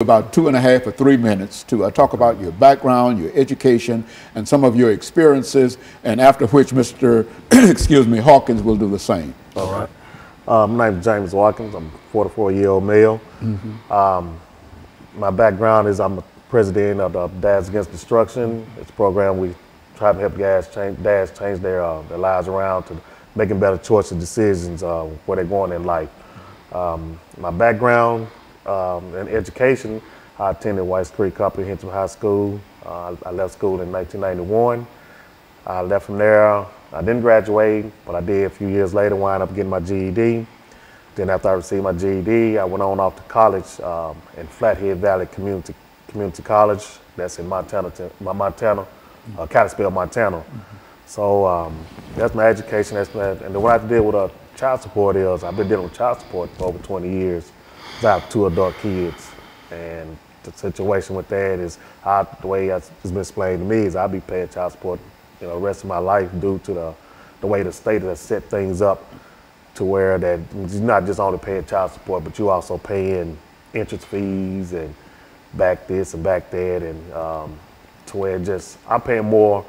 about 2.5 or 3 minutes to talk about your background, your education, and some of your experiences, and after which Mr. excuse me, Hawkins will do the same. All right. My name is JWatkins. I'm a 44-year-old male. My background is I'm the president of the Dads Against Destruction. It's a program we try to help dads change their lives around to making better choices and decisions where they're going in life. My background in education, I attended White Creek Comprehensive High School. I left school in 1991. I left from there. I didn't graduate, but I did a few years later, wind up getting my GED. Then after I received my GED, I went on off to college in Flathead Valley Community College. That's in Montana, Kalispell, Montana. So that's my education. And then what I did with child support is I've been dealing with child support for over 20 years. I have 2 adult kids, and the situation with that is the way it's been explained to me is I'll be paying child support, the rest of my life due to the way the state has set things up to where that you're not just only paying child support, but you're also paying interest fees and back this and back that, and to where I'm paying more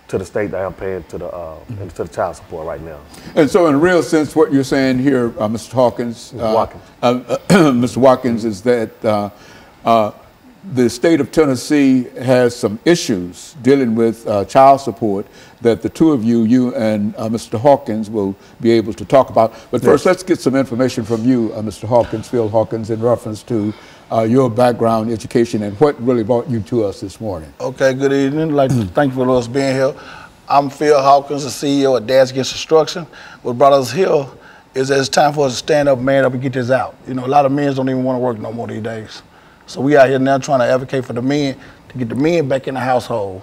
to the state than I'm paying to the child support right now. And so in a real sense, what you're saying here, Mr. Hawkins, Mr. Watkins, is that the state of Tennessee has some issues dealing with child support that the two of you and Mr. Hawkins will be able to talk about. But first, let's get some information from you, Mr. Hawkins, Phil Hawkins, in reference to your background, education, and what really brought you to us this morning. Okay, good evening. I'd like to thank you for us being here. I'm Phil Hawkins, the CEO of Dads Against Destruction. What brought us here is that it's time for us to stand up, man up, and get this out. A lot of men don't even want to work no more these days. So we out here now trying to advocate for the men, to get the men back in the household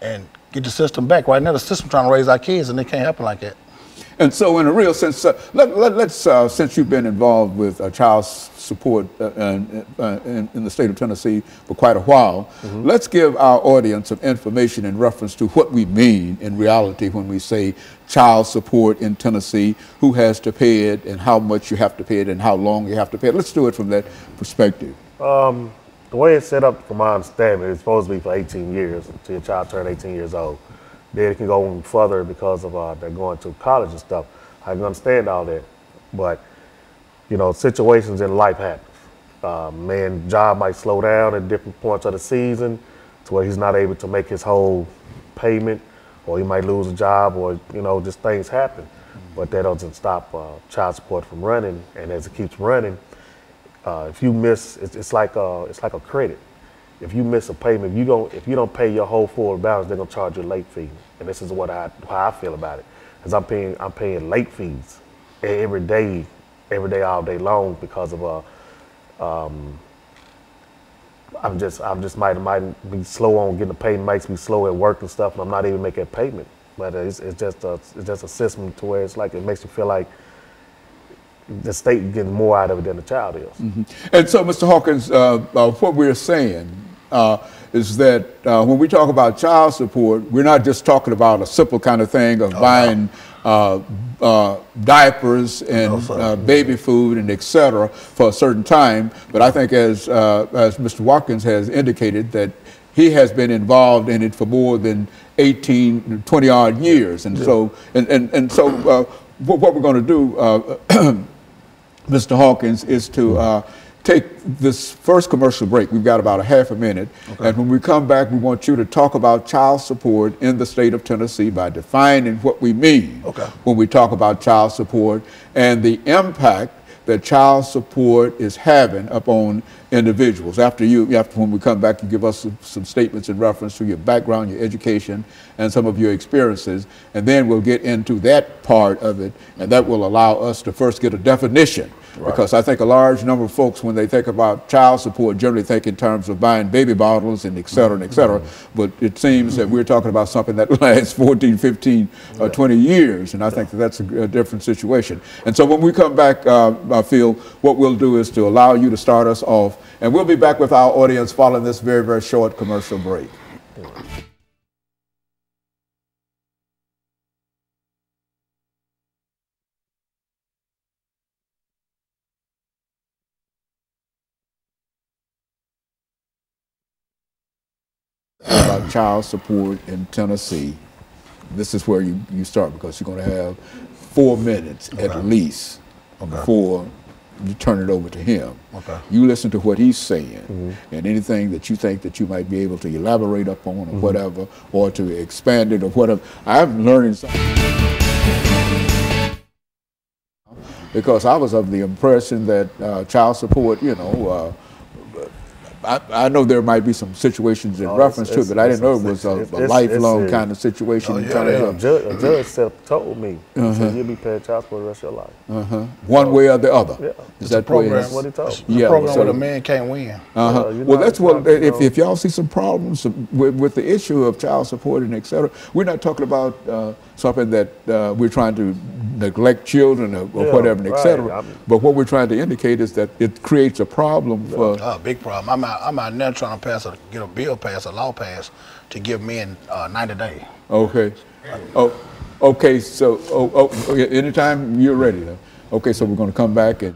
and get the system back. Right now, the system trying to raise our kids, and it can't happen like that. And so in a real sense, let's since you've been involved with child support in the state of Tennessee for quite a while, let's give our audience some information in reference to what we mean in reality when we say child support in Tennessee, who has to pay it and how much you have to pay it and how long you have to pay it. Let's do it from that perspective. The way it's set up, from my understanding, it's supposed to be for 18 years until your child turns 18 years old. Then it can go on further because of they're going to college and stuff. I can understand all that, but situations in life happen. Man's job might slow down at different points of the season to where he's not able to make his whole payment, or he might lose a job, or just things happen. But that doesn't stop child support from running, and as it keeps running, if you miss, it's like a credit. If you miss a payment, if you don't pay your whole full balance, they're gonna charge you a late fee. And this is how I feel about it, because I'm paying late fees every day, all day long, because of I'm just might be slow on getting the payment, makes me slow at work and stuff, and I'm not even making a payment. But it's just a system to where it's like it makes you feel like the state getting more out of it than the child is. And so, Mr. Hawkins, what we're saying is that when we talk about child support, we're not just talking about a simple kind of thing of buying diapers and baby food and et cetera for a certain time. But I think as Mr. Watkins has indicated, that he has been involved in it for more than 18, 20 odd years. And so, what we're going to do, Mr. Hawkins, is to take this first commercial break. We've got about a half a minute. Okay. And when we come back, we want you to talk about child support in the state of Tennessee by defining what we mean when we talk about child support and the impact that child support is having upon individuals. When we come back, you give us some statements in reference to your background, your education, and some of your experiences, and then we'll get into that part of it, and that will allow us to first get a definition. Right. Because I think a large number of folks, when they think about child support, generally think in terms of buying baby bottles and et cetera, and et cetera. But it seems that we're talking about something that lasts 14, 15, 20 years, and I think that's a different situation. And so when we come back, I feel what we'll do is to allow you to start us off, and we'll be back with our audience following this very, very short commercial break. about child support in Tennessee, this is where you start, because you're going to have 4 minutes at least before you turn it over to him. You listen to what he's saying, and anything that you think that you might be able to elaborate upon or whatever, or to expand it or whatever. I'm learning something, because I was of the impression that child support, you know, I know there might be some situations in reference to it, but I didn't know it was a lifelong kind of situation. A judge told me, he said, you'll be paying child support the rest of your life. One way or the other. Yeah. Is that program? What he told me. It's a program where the man can't win. Well, that's what, if y'all see some problems with the issue of child support and et cetera, we're not talking about something that we're trying to neglect children or whatever, and et cetera. But what we're trying to indicate is that it creates a problem for... big problem. I'm out now trying to get a bill passed, a law passed, to give men 90 days. Okay. Okay, so anytime you're ready. Okay, so we're going to come back and...